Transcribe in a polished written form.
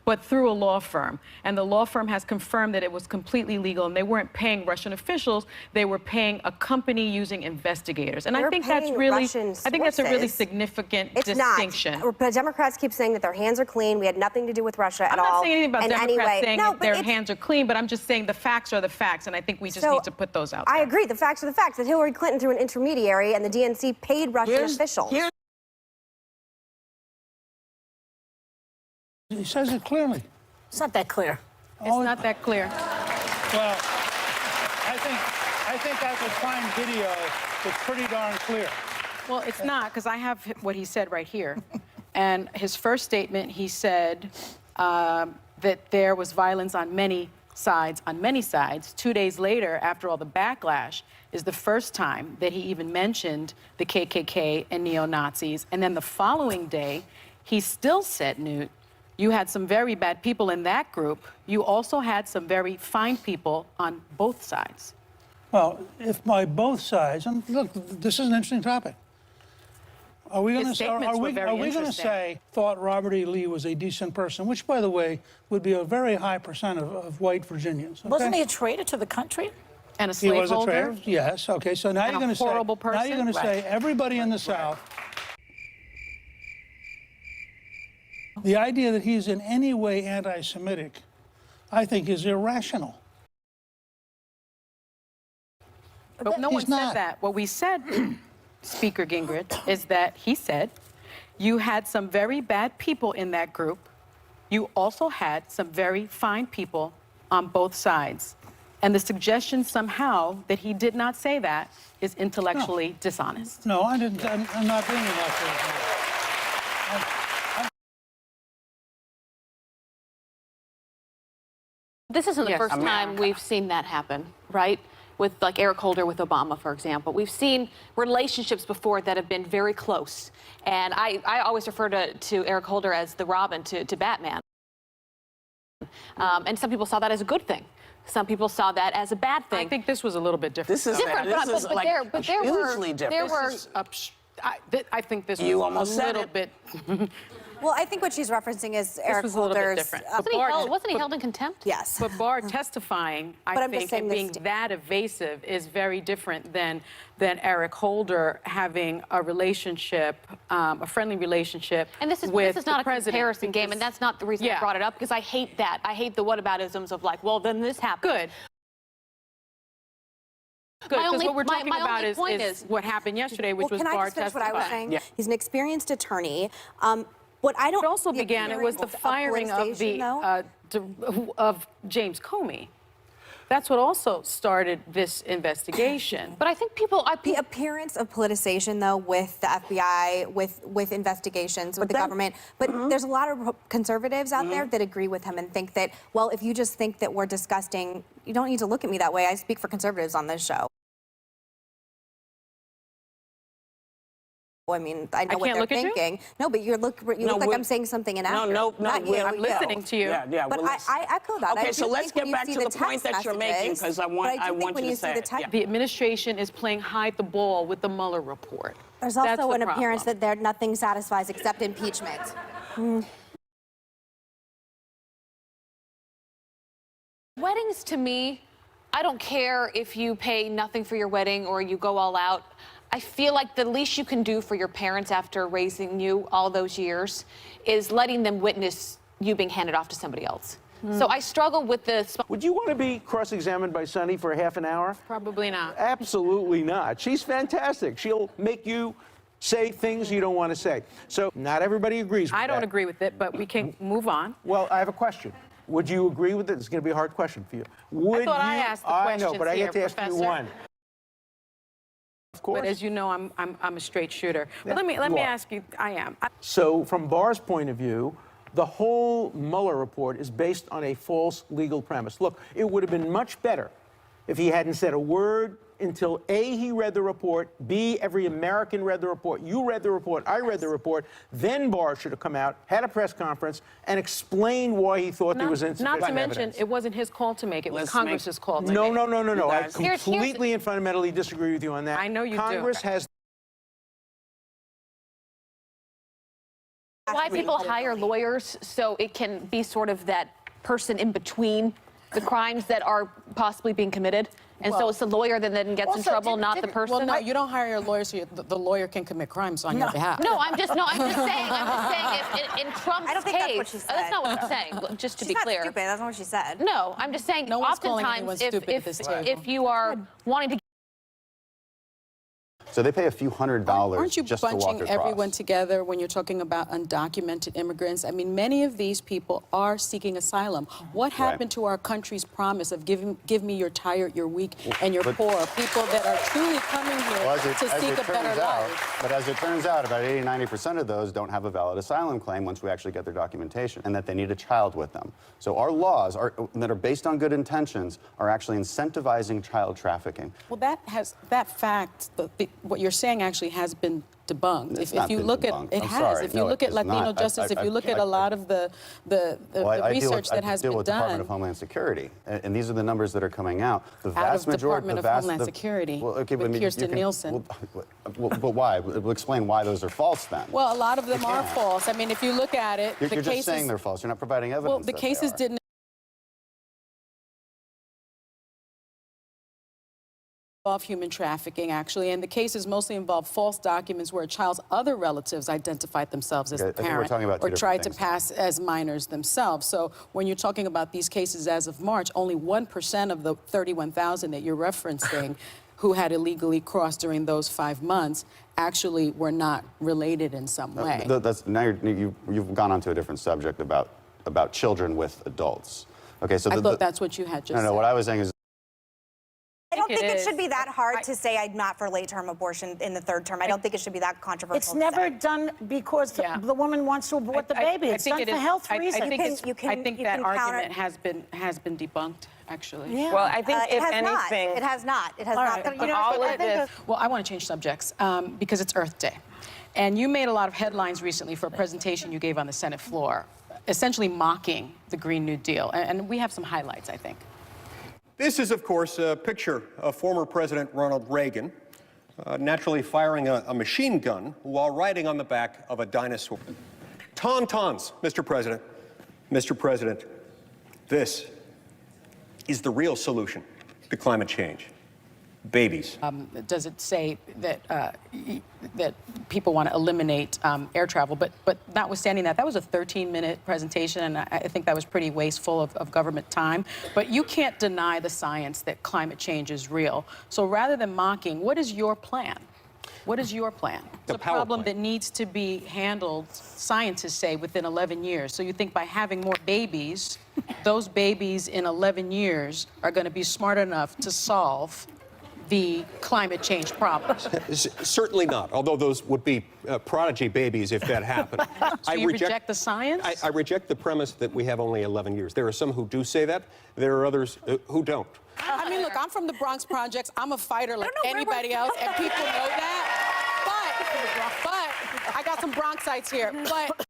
but through a law firm. And the law firm has confirmed that it was completely legal, and they weren't paying Russian officials, they were paying a company using investigators. And I think that's really, that's a really significant distinction. Not. Democrats keep saying that their hands are clean. We had nothing to do with Russia at all. I'm not saying anything about Democrats saying that their hands are clean, but I'm just saying the facts are the facts, and I think we just need to put those out there. I agree. The facts are the facts. That Hillary Clinton, through an intermediary, and the DNC paid Russian officials. He says it clearly. It's not that clear. It's not that clear. Well, I think I could find video that's pretty darn clear. Well, it's not, because I have what he said right here. And his first statement, he said that there was violence on many sides. 2 days later, after all the backlash, is the first time that he even mentioned the KKK and neo-Nazis. And then the following day, he still said, Newt, you had some very bad people in that group. You also had some very fine people on both sides. Well, if by both sides, and look, this is an interesting topic. Are we going to say thought Robert E. Lee was a decent person, which, by the way, would be a very high percent of white Virginians? Okay? Wasn't he a traitor to the country? And a slaveholder? He was a traitor, yes. Okay, so now you're going to say, everybody in the South. The idea that he's in any way anti-Semitic, I think, is irrational. But no one said that. What we said, Speaker Gingrich, is that he said you had some very bad people in that group. You also had some very fine people on both sides. And the suggestion somehow that he did not say that is intellectually dishonest. No, I didn't. I'm not being intellectually dishonest. This isn't the first time we've seen that happen, right? With like Eric Holder with Obama, for example. We've seen relationships before that have been very close. And I always refer to Eric Holder as the Robin to Batman. And some people saw that as a good thing. Some people saw that as a bad thing. I think this was a little bit different. This is different, but there were I think this was a little bit. Well, I think what she's referencing is Eric Holder's. Wasn't he held in contempt? Yes. But Barr testifying, I think, and being that evasive is very different than Eric Holder having a relationship, a friendly relationship. And this is not a comparison game, and that's not the reason I brought it up, because I hate that. I hate the whataboutisms of like, well, then this happened. Good. Because what we're talking about is what happened yesterday, which was Barr testifying. What I was saying? Yeah. He's an experienced attorney. What I don't. It also began. It was the firing of James Comey. That's what also started this investigation. But I think the appearance of politicization, though, with the FBI, with investigations, with the government. But there's a lot of conservatives out there that agree with him and think that, well, if you just think that we're disgusting, you don't need to look at me that way. I speak for conservatives on this show. I mean, I know what they're thinking. No, but you look like I'm saying something inaccurate. No, I'm listening to you. Yeah, but I echo that. Okay, so let's get back to the point that you're making, because I want you to say it. The administration is playing hide the ball with the Mueller report. There's also an appearance that nothing satisfies except impeachment. Weddings, to me, I don't care if you pay nothing for your wedding or you go all out. I feel like the least you can do for your parents after raising you all those years is letting them witness you being handed off to somebody else. So I struggle with this. Would you want to be cross-examined by Sunny for half an hour? Probably not. Absolutely not. She's fantastic. She'll make you say things you don't want to say. So not everybody agrees with that. I don't agree with it, but we can move on. Well, I have a question. Would you agree with it? It's going to be a hard question for you. I thought I asked the questions I know, but I get to ask you one. Of course. But as you know, I'm a straight shooter. But let me ask you. I am. So from Barr's point of view, the whole Mueller report is based on a false legal premise. Look, it would have been much better if he hadn't said a word until A, he read the report, B, every American read the report, you read the report, I read the report. Then Barr should have come out, had a press conference, and explained why he thought there was insufficient evidence. evidence. Not to mention, it wasn't his call to make. It was Congress's call to make. No. I completely and fundamentally disagree with you on that. I know you do. Congress has Why people hire lawyers so it can be sort of that person in between the crimes that are possibly being committed? And so it's the lawyer that then gets in trouble, not the person? Well, no, you don't hire a lawyer so the lawyer can commit crimes on your behalf. No, I'm just saying if in Trump's I don't think case, that's what she said. that's not what I'm saying, just to be clear. She's not stupid. That's not what she said. No, I'm just saying No one's calling oftentimes anyone stupid at this table. if you are wanting to So they pay a few $100s Aren't you just to walk bunching across. everyone together when you're talking about undocumented immigrants? I mean, many of these people are seeking asylum. What happened to our country's promise of give me your tired, your weak, and your poor? People that are truly coming here to seek a better life. But as it turns out, about 80–90% of those don't have a valid asylum claim once we actually get their documentation, and that they need a child with them. So our laws that are based on good intentions are actually incentivizing child trafficking. Well, that fact, what you're saying actually has been debunked. It's If not you been look debunked. at it I'm has. sorry. If you No, look it at is Latino not. justice, if you look at a lot of the research that has I deal been with Department done of Homeland Security, and these are the numbers that are coming out. The out vast of majority, Department of Homeland Security with Kirstjen Nielsen. But why? We'll explain why those are false then. Well, a lot of them are false. I mean, if you look at it, You're the just cases. saying they're false. You're not providing evidence. Well, the that they cases are. didn't involve human trafficking, actually, and the cases mostly involve false documents where a child's other relatives identified themselves as Okay, the I think we're parent talking about two or different tried to things. pass as minors themselves. So when you're talking about these cases as of March, only 1% of the 31,000 that you're referencing who had illegally crossed during those 5 months actually were not related in some way. Now you've gone on to a different subject about children with adults. Okay, so I thought that's what you had just said. what I was saying is. I don't think it is. should be that hard to say I'm not for late-term abortion in the third term. I don't think it should be that controversial. It's to never say. done because the woman wants to abort the baby. It's done for health reasons. I think that counter- argument has been debunked, actually. Yeah. Well, I think It if has anything, not. It has not. It has not. You know, all but of this. Well, I want to change subjects because it's Earth Day. And you made a lot of headlines recently for a presentation you gave on the Senate floor, essentially mocking the Green New Deal. And we have some highlights, I think. This is, of course, a picture of former President Ronald Reagan naturally firing a machine gun while riding on the back of a dinosaur. Tauntauns, Mr. President. Mr. President, this is the real solution to climate change. Babies. Does it say that that people want to eliminate air travel? But notwithstanding that, that was a 13-minute presentation, and I think that was pretty wasteful of government time. But you can't deny the science that climate change is real. So rather than mocking, what is your plan? What is your plan? It's a problem that needs to be handled, scientists say, within 11 years. So you think by having more babies, those babies in 11 years are going to be smart enough to solve the climate change problem? Certainly not, although those would be prodigy babies if that happened. So you reject the science? I reject the premise that we have only 11 years. There are some who do say that. There are others who don't. I mean, look, I'm from the Bronx Projects. I'm a fighter like anybody else, and people know that. But I got some Bronxites here. But